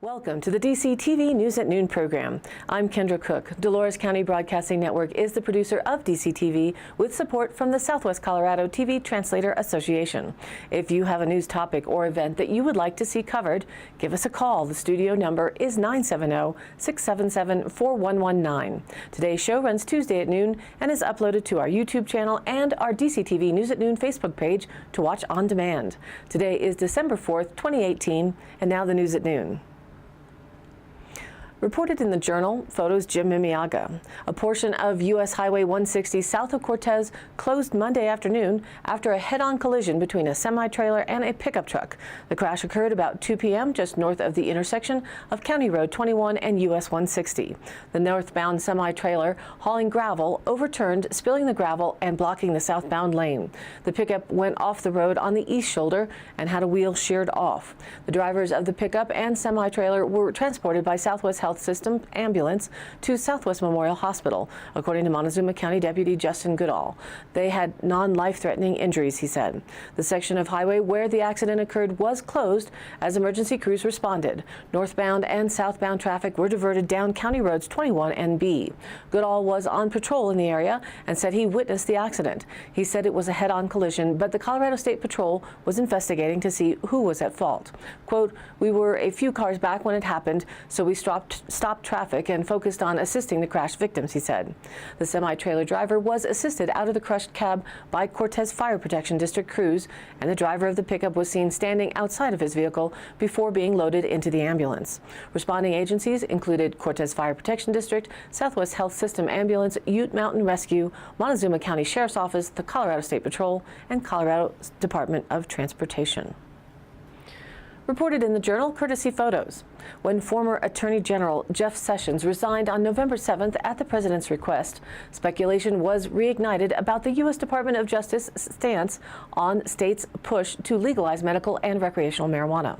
Welcome to the DCTV News at Noon program. I'm Kendra Cook. Dolores County Broadcasting Network is the producer of DCTV with support from the Southwest Colorado TV Translator Association. If you have a news topic or event that you would like to see covered, give us a call. The studio number is 970-677-4119. Today's show runs Tuesday at noon and is uploaded to our YouTube channel and our DCTV News at Noon Facebook page to watch on demand. Today is December 4th, 2018, and now the News at Noon. Reported in the Journal, photos Jim Mimiaga. A portion of U.S. Highway 160 south of Cortez closed Monday afternoon after a head-on collision between a semi-trailer and a pickup truck. The crash occurred about 2 p.m. just north of the intersection of County Road 21 and U.S. 160. The northbound semi-trailer hauling gravel overturned, spilling the gravel and blocking the southbound lane. The pickup went off the road on the east shoulder and had a wheel sheared off. The drivers of the pickup and semi-trailer were transported by Southwest Health System ambulance to Southwest Memorial Hospital, according to Montezuma County Deputy Justin Goodall. They had non-life-threatening injuries, he said. The section of highway where the accident occurred was closed as emergency crews responded. Northbound and southbound traffic were diverted down County Roads 21 and B. Goodall was on patrol in the area and said he witnessed the accident. He said it was a head-on collision, but the Colorado State Patrol was investigating to see who was at fault. Quote, "We were a few cars back when it happened, so we stopped traffic and focused on assisting the crash victims," he said. The semi-trailer driver was assisted out of the crushed cab by Cortez Fire Protection District crews, and the driver of the pickup was seen standing outside of his vehicle before being loaded into the ambulance. Responding agencies included Cortez Fire Protection District, Southwest Health System Ambulance, Ute Mountain Rescue, Montezuma County Sheriff's Office, the Colorado State Patrol, and Colorado Department of Transportation. Reported in the Journal, courtesy photos. When former Attorney General Jeff Sessions resigned on November 7th at the president's request, speculation was reignited about the U.S. Department of Justice stance on states' push to legalize medical and recreational marijuana.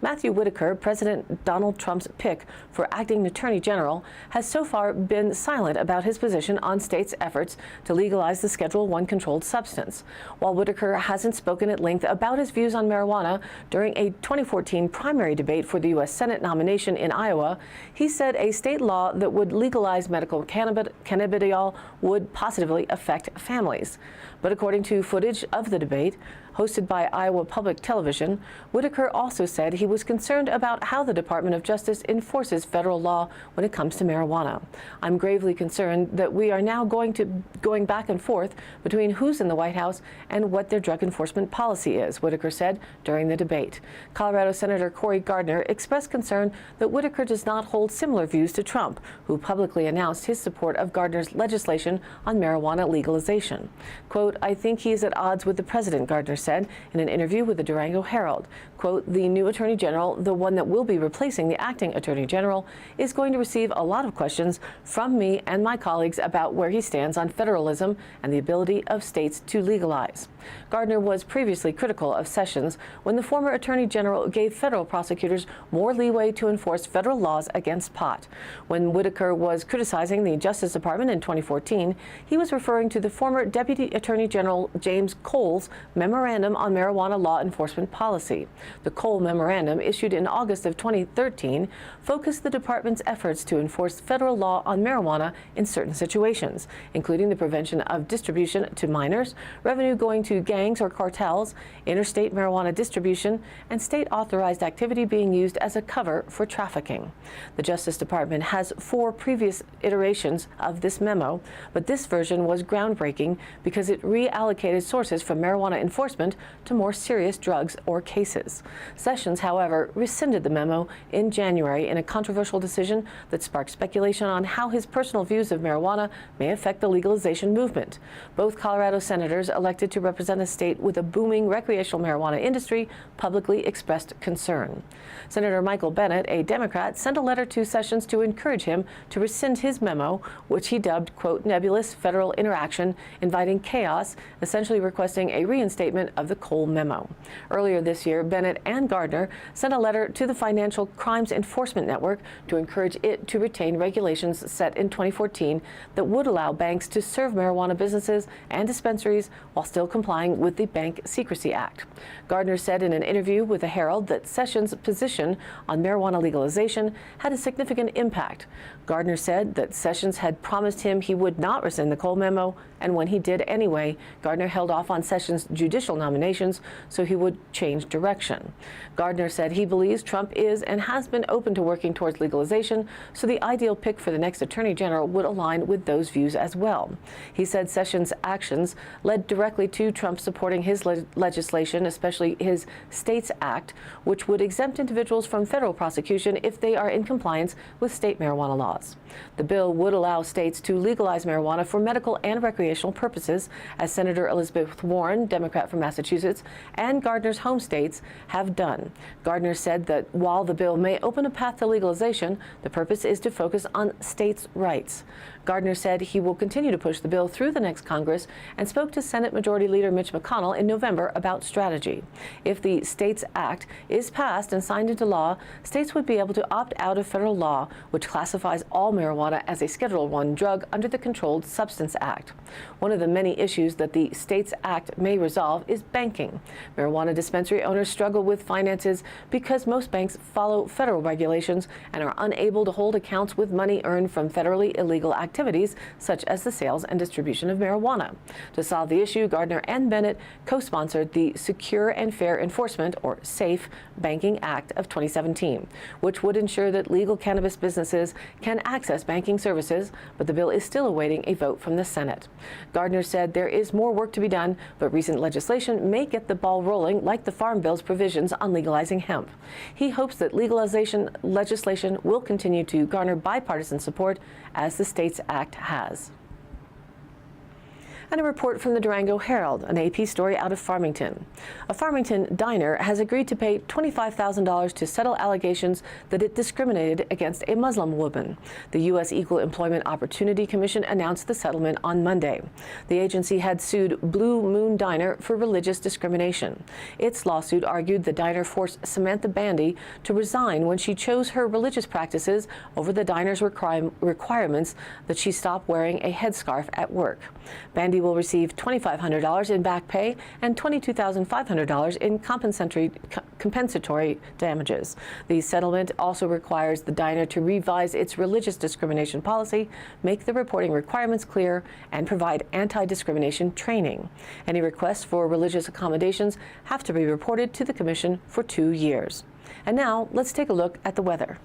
Matthew Whitaker, President Donald Trump's pick for acting Attorney General, has so far been silent about his position on states' efforts to legalize the Schedule I controlled substance. While Whitaker hasn't spoken at length about his views on marijuana during a 2014 primary debate for the U.S. Senate nomination in Iowa, he said a state law that would legalize medical cannabidiol would positively affect families. But according to footage of the debate, hosted by Iowa Public Television, Whitaker also said he was concerned about how the Department of Justice enforces federal law when it comes to marijuana. "I'm gravely concerned that we are now going back and forth between who's in the White House and what their drug enforcement policy is," Whitaker said during the debate. Colorado Senator Cory Gardner expressed concern that Whitaker does not hold similar views to Trump, who publicly announced his support of Gardner's legislation on marijuana legalization. Quote, "I think he is at odds with the president," Gardner said in an interview with the Durango Herald. Quote, "The new Attorney General, the one that will be replacing the acting Attorney General, is going to receive a lot of questions from me and my colleagues about where he stands on federalism and the ability of states to legalize." Gardner was previously critical of Sessions when the former Attorney General gave federal prosecutors more leeway to enforce federal laws against pot. When Whitaker was criticizing the Justice Department in 2014, he was referring to the former Deputy Attorney General James Cole's memorandum on marijuana law enforcement policy. The Cole memorandum, issued in August of 2013, focused the department's efforts to enforce federal law on marijuana in certain situations, including the prevention of distribution to minors, revenue going to gangs or cartels, interstate marijuana distribution, and state-authorized activity being used as a cover for trafficking. The Justice Department has 4 previous iterations of this memo, but this version was groundbreaking because it reallocated sources from marijuana enforcement to more serious drugs or cases. Sessions, however, rescinded the memo in January in a controversial decision that sparked speculation on how his personal views of marijuana may affect the legalization movement. Both Colorado senators elected to represent a state with a booming recreational marijuana industry publicly expressed concern. Senator Michael Bennet, a Democrat, sent a letter to Sessions to encourage him to rescind his memo, which he dubbed, quote, "nebulous federal interaction, inviting chaos," essentially requesting a reinstatement of the Cole memo. Earlier this year, Bennett and Gardner sent a letter to the Financial Crimes Enforcement Network to encourage it to retain regulations set in 2014 that would allow banks to serve marijuana businesses and dispensaries while still complying with the Bank Secrecy Act. Gardner said in an interview with the Herald that Sessions' position on marijuana legalization had a significant impact. Gardner said that Sessions had promised him he would not rescind the Cole memo, and when he did anyway, Gardner held off on Sessions' judicial nominations so he would change direction. Gardner said he believes Trump is and has been open to working towards legalization, so the ideal pick for the next Attorney General would align with those views as well. He said Sessions' actions led directly to Trump supporting his legislation, especially his States Act, which would exempt individuals from federal prosecution if they are in compliance with state marijuana laws. The bill would allow states to legalize marijuana for medical and recreational purposes, as Senator Elizabeth Warren, Democrat from Massachusetts, and Gardner's home states have done. Gardner said that while the bill may open a path to legalization, the purpose is to focus on states' rights. Gardner said he will continue to push the bill through the next Congress and spoke to Senate Majority Leader Mitch McConnell in November about strategy. If the States Act is passed and signed into law, states would be able to opt out of federal law, which classifies all marijuana as a Schedule I drug under the Controlled Substance Act. One of the many issues that the States Act may resolve is banking. Marijuana dispensary owners struggle with finances because most banks follow federal regulations and are unable to hold accounts with money earned from federally illegal activities such as the sales and distribution of marijuana. To solve the issue, Gardner and Bennett co-sponsored the Secure and Fair Enforcement, or SAFE, Banking Act of 2017, which would ensure that legal cannabis businesses can access banking services, but the bill is still awaiting a vote from the Senate. Gardner said there is more work to be done, but recent legislation may get the ball rolling, like the Farm Bill's provisions on legalizing hemp. He hopes that legalization legislation will continue to garner bipartisan support, as the States Act has. And a report from the Durango Herald, an AP story out of Farmington. A Farmington diner has agreed to pay $25,000 to settle allegations that it discriminated against a Muslim woman. The U.S. Equal Employment Opportunity Commission announced the settlement on Monday. The agency had sued Blue Moon Diner for religious discrimination. Its lawsuit argued the diner forced Samantha Bandy to resign when she chose her religious practices over the diner's requirements that she stop wearing a headscarf at work. Bandy will receive $2,500 in back pay and $22,500 in compensatory damages. The settlement also requires the diner to revise its religious discrimination policy, make the reporting requirements clear, and provide anti-discrimination training. Any requests for religious accommodations have to be reported to the Commission for 2 years. And now, let's take a look at the weather.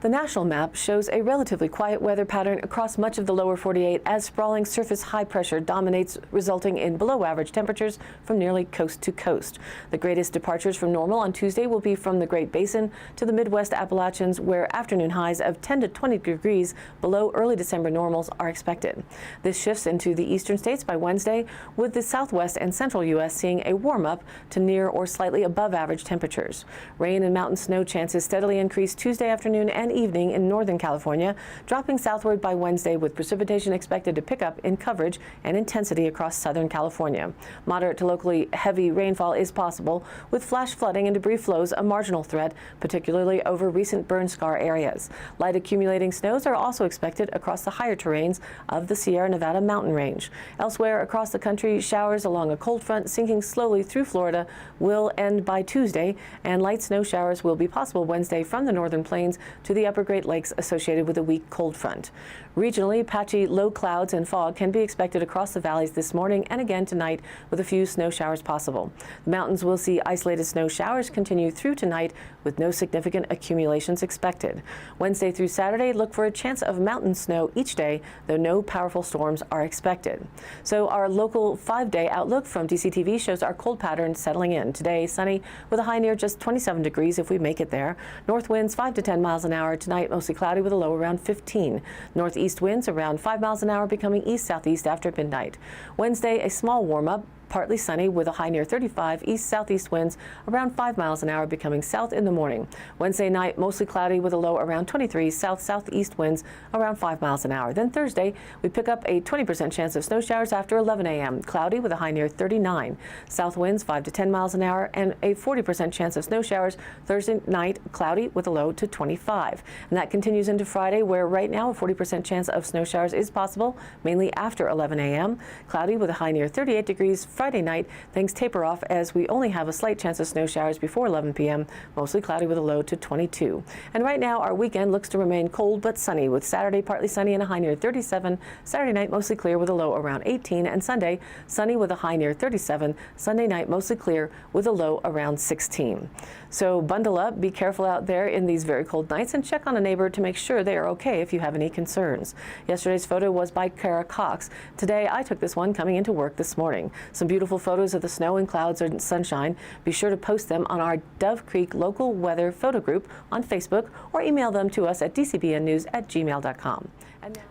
The national map shows a relatively quiet weather pattern across much of the lower 48 as sprawling surface high pressure dominates, resulting in below average temperatures from nearly coast to coast. The greatest departures from normal on Tuesday will be from the Great Basin to the Midwest Appalachians, where afternoon highs of 10 to 20 degrees below early December normals are expected. This shifts into the eastern states by Wednesday, with the southwest and central U.S. seeing a warm up to near or slightly above average temperatures. Rain and mountain snow chances steadily increase Tuesday afternoon and evening in Northern California, dropping southward by Wednesday, with precipitation expected to pick up in coverage and intensity across Southern California. Moderate to locally heavy rainfall is possible, with flash flooding and debris flows a marginal threat, particularly over recent burn scar areas. Light accumulating snows are also expected across the higher terrains of the Sierra Nevada mountain range. Elsewhere across the country, showers along a cold front sinking slowly through Florida will end by Tuesday, and light snow showers will be possible Wednesday from the northern plains to the upper Great Lakes associated with a weak cold front. Regionally, patchy low clouds and fog can be expected across the valleys this morning and again tonight, with a few snow showers possible. The mountains will see isolated snow showers continue through tonight, with no significant accumulations expected. Wednesday through Saturday, look for a chance of mountain snow each day, though no powerful storms are expected. So our local 5-day outlook from DCTV shows our cold pattern settling in. Today, sunny with a high near just 27 degrees if we make it there. North winds 5 to 10 miles an hour. Tonight, mostly cloudy with a low around 15. Northeast southeast winds around 5 miles an hour, becoming east-southeast after midnight. Wednesday, a small warm-up. Partly sunny with a high near 35, east-southeast winds around 5 miles an hour, becoming south in the morning. Wednesday night, mostly cloudy with a low around 23, south-southeast winds around 5 miles an hour. Then Thursday, we pick up a 20% chance of snow showers after 11 a.m. Cloudy with a high near 39, south winds 5 to 10 miles an hour, and a 40% chance of snow showers. Thursday night, cloudy with a low to 25. And that continues into Friday, where right now a 40% chance of snow showers is possible, mainly after 11 a.m. Cloudy with a high near 38 degrees. Friday night, things taper off as we only have a slight chance of snow showers before 11 p.m., mostly cloudy with a low to 22. And right now, our weekend looks to remain cold but sunny, with Saturday partly sunny and a high near 37. Saturday night, mostly clear with a low around 18. And Sunday, sunny with a high near 37. Sunday night, mostly clear with a low around 16. So bundle up, be careful out there in these very cold nights, and check on a neighbor to make sure they are okay if you have any concerns. Yesterday's photo was by Kara Cox. Today, I took this one coming into work this morning. Some beautiful photos of the snow and clouds and sunshine. Be sure to post them on our Dove Creek Local Weather Photo Group on Facebook, or email them to us at dcbnnews@gmail.com.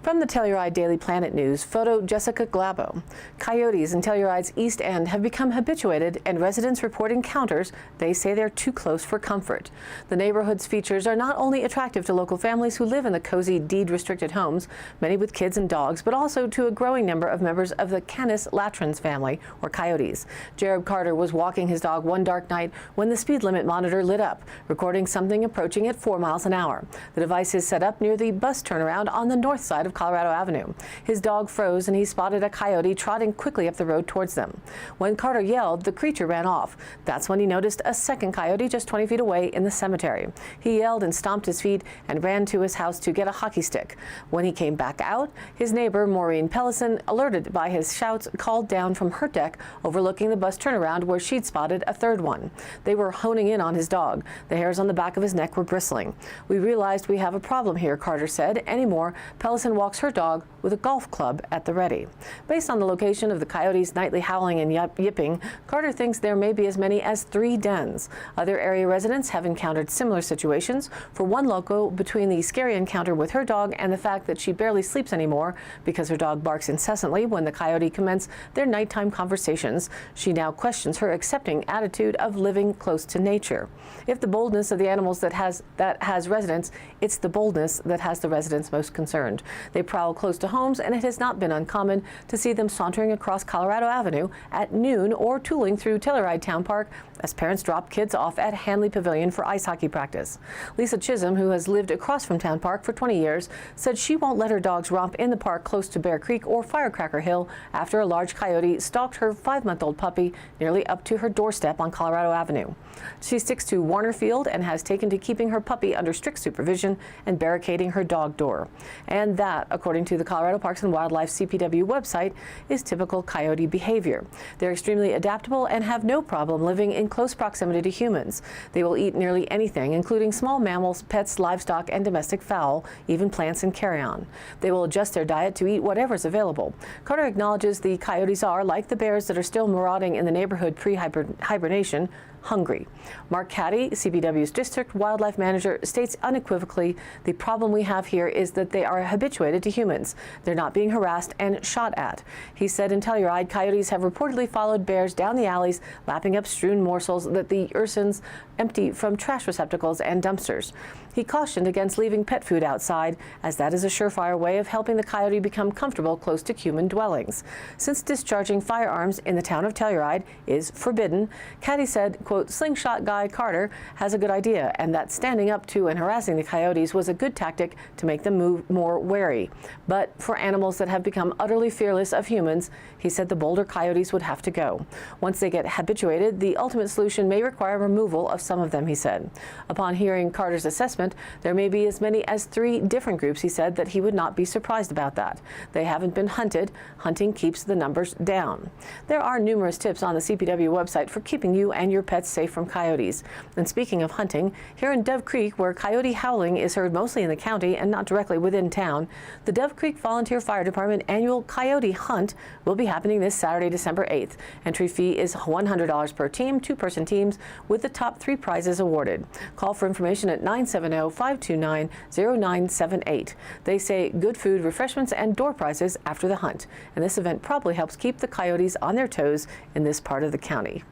From the Telluride Daily Planet News, photo Jessica Glabo. Coyotes in Telluride's East End have become habituated, and residents report encounters they say they're too close for comfort. The neighborhood's features are not only attractive to local families who live in the cozy, deed-restricted homes, many with kids and dogs, but also to a growing number of members of the Canis latrans family, or coyotes. Jared Carter was walking his dog one dark night when the speed limit monitor lit up, recording something approaching at 4 miles an hour. The device is set up near the bus turnaround on the north side of Colorado Avenue. His dog froze, and he spotted a coyote trotting quickly up the road towards them. When Carter yelled, the creature ran off. That's when he noticed a second coyote just 20 feet away in the cemetery. He yelled and stomped his feet and ran to his house to get a hockey stick. When he came back out, his neighbor, Maureen Pellison, alerted by his shouts, called down from her deck overlooking the bus turnaround where she'd spotted a third one. They were honing in on his dog. The hairs on the back of his neck were bristling. "We realized we have a problem here," Carter said. Anymore, Pellison walks her dog with a golf club at the ready. Based on the location of the coyotes' nightly howling and yipping, Carter thinks there may be as many as 3 dens. Other area residents have encountered similar situations. For one local, between the scary encounter with her dog and the fact that she barely sleeps anymore because her dog barks incessantly when the coyote commence their nighttime conversations, she now questions her accepting attitude of living close to nature. If the boldness of the animals that has residents, it's the boldness that has the residents most concerned. They prowl close to homes, and it has not been uncommon to see them sauntering across Colorado Avenue at noon or tooling through Telluride Town Park as parents drop kids off at Hanley Pavilion for ice hockey practice. Lisa Chisholm, who has lived across from Town Park for 20 years, said she won't let her dogs romp in the park close to Bear Creek or Firecracker Hill after a large coyote stalked her 5-month-old puppy nearly up to her doorstep on Colorado Avenue. She sticks to Warner Field and has taken to keeping her puppy under strict supervision and barricading her dog door. And that, according to the Colorado Parks and Wildlife CPW website, is typical coyote behavior. They're extremely adaptable and have no problem living in close proximity to humans. They will eat nearly anything, including small mammals, pets, livestock, and domestic fowl, even plants and carrion. They will adjust their diet to eat whatever's available. Carter acknowledges the coyotes are, like the bears that are still marauding in the neighborhood pre-hibernation, hungry. Mark Caddy, CPW's district wildlife manager, states unequivocally, the problem we have here is that they are habituated to humans. They're not being harassed and shot at. He said in Telluride, coyotes have reportedly followed bears down the alleys, lapping up strewn morsels that the ursins empty from trash receptacles and dumpsters. He cautioned against leaving pet food outside, as that is a surefire way of helping the coyote become comfortable close to human dwellings. Since discharging firearms in the town of Telluride is forbidden, Caddy said, quote, "Slingshot guy Carter has a good idea, and that standing up to and harassing the coyotes was a good tactic to make them move more wary. But for animals that have become utterly fearless of humans, he said the bolder coyotes would have to go. Once they get habituated, the ultimate solution may require removal of some of them," he said. Upon hearing Carter's assessment, there may be as many as 3 different groups. He said that he would not be surprised about that. They haven't been hunted. Hunting keeps the numbers down. There are numerous tips on the CPW website for keeping you and your pets safe from coyotes. And speaking of hunting, here in Dove Creek, where coyote howling is heard mostly in the county and not directly within town, the Dove Creek Volunteer Fire Department annual coyote hunt will be happening this Saturday, December 8th. Entry fee is $100 per team, 2-person teams, with the top 3 3 prizes awarded. Call for information at 970-529-0978. They say good food, refreshments, and door prizes after the hunt. And this event probably helps keep the coyotes on their toes in this part of the county.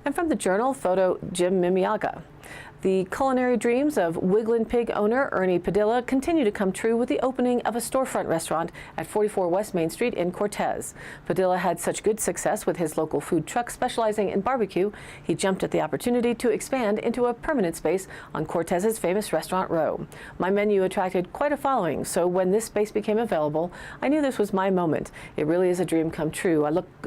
And from the Journal, photo Jim Mimiaga. The culinary dreams of Wigglin' Pig owner Ernie Padilla continue to come true with the opening of a storefront restaurant at 44 West Main Street in Cortez. Padilla had such good success with his local food truck specializing in barbecue, he jumped at the opportunity to expand into a permanent space on Cortez's famous restaurant row. My menu attracted quite a following, so when this space became available, I knew this was my moment. It really is a dream come true.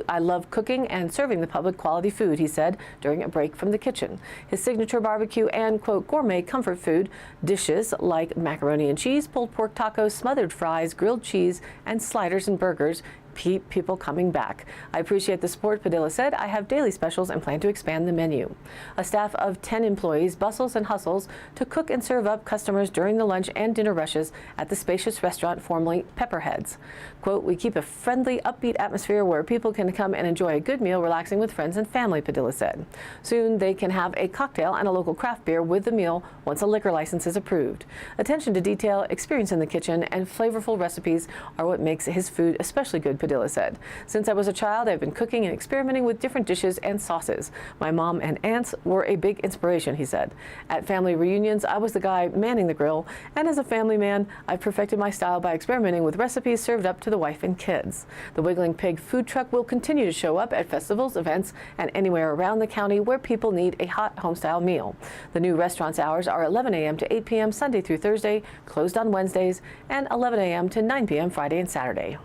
I love cooking and serving the public quality food, he said during a break from the kitchen. His signature barbecue and, quote, gourmet comfort food dishes like macaroni and cheese, pulled pork tacos, smothered fries, grilled cheese, and sliders and burgers keep people coming back. I appreciate the support, Padilla said. I have daily specials and plan to expand the menu. A staff of 10 employees bustles and hustles to cook and serve up customers during the lunch and dinner rushes at the spacious restaurant formerly Pepperheads. Quote, we keep a friendly, upbeat atmosphere where people can come and enjoy a good meal relaxing with friends and family, Padilla said. Soon they can have a cocktail and a local craft beer with the meal once a liquor license is approved. Attention to detail, experience in the kitchen, and flavorful recipes are what makes his food especially good, Padilla said. Since I was a child, I've been cooking and experimenting with different dishes and sauces. My mom and aunts were a big inspiration, he said. At family reunions, I was the guy manning the grill, and as a family man, I've perfected my style by experimenting with recipes served up to the wife and kids. The Wiggling Pig food truck will continue to show up at festivals, events, and anywhere around the county where people need a hot homestyle meal. The new restaurant's hours are 11 a.m. to 8 p.m. Sunday through Thursday, closed on Wednesdays, and 11 a.m. to 9 p.m. Friday and Saturday.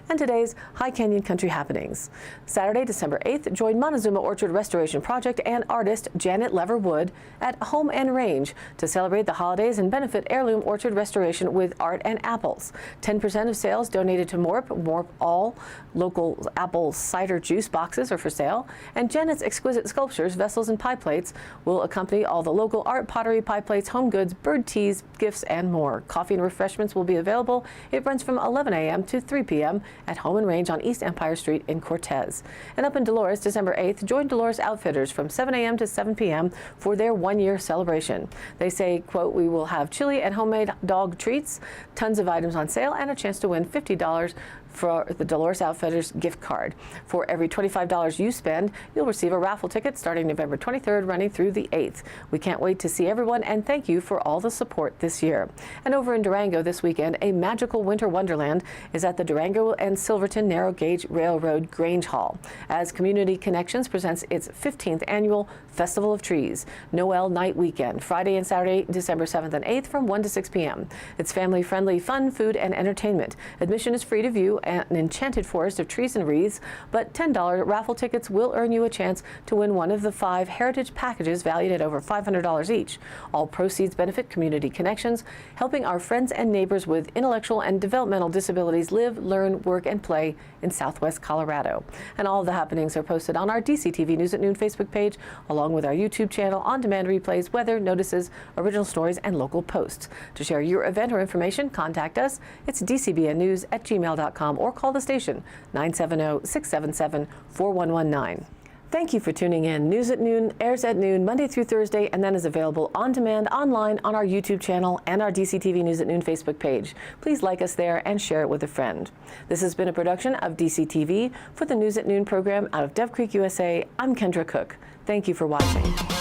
And today's High Canyon Country happenings. Saturday, December 8th, join Montezuma Orchard Restoration Project and artist Janet Lever Wood at Home and Range to celebrate the holidays and benefit heirloom orchard restoration with art and apples. 10% of sales donated to Morp. Morp all local apple cider juice boxes are for sale, and Janet's exquisite sculptures, vessels, and pie plates will accompany all the local art, pottery, pie plates, home goods, bird teas, gifts, and more. Coffee and refreshments will be available. It runs from 11 a.m. to 3 p.m. at Home and Range on East Empire Street in Cortez. And up in Dolores, December 8th, join Dolores Outfitters from 7 a.m. to 7 p.m. for their one-year celebration. They say, quote, we will have chili and homemade dog treats, tons of items on sale, and a chance to win $50 for the Dolores Outfitters gift card. For every $25 you spend, you'll receive a raffle ticket starting November 23rd, running through the 8th. We can't wait to see everyone and thank you for all the support this year. And over in Durango this weekend, a magical winter wonderland is at the Durango and Silverton Narrow Gauge Railroad Grange Hall as Community Connections presents its 15th annual Festival of Trees, Noel Night Weekend, Friday and Saturday, December 7th and 8th from 1 to 6 p.m. It's family-friendly fun, food, and entertainment. Admission is free to view an enchanted forest of trees and wreaths, but $10 raffle tickets will earn you a chance to win one of the 5 heritage packages valued at over $500 each. All proceeds benefit Community Connections, helping our friends and neighbors with intellectual and developmental disabilities live, learn, work, and play in Southwest Colorado. And all of the happenings are posted on our DCTV News at Noon Facebook page, along with our YouTube channel, on-demand replays, weather, notices, original stories, and local posts. To share your event or information, contact us. It's dcbnnews@gmail.com or call the station 970-677-4119. Thank you for tuning in. News at Noon airs at noon Monday through Thursday and then is available on demand online on our YouTube channel and our DCTV News at Noon Facebook page. Please like us there and share it with a friend. This has been a production of DCTV for the News at Noon program out of Dove Creek, USA. I'm Kendra Cook. Thank you for watching.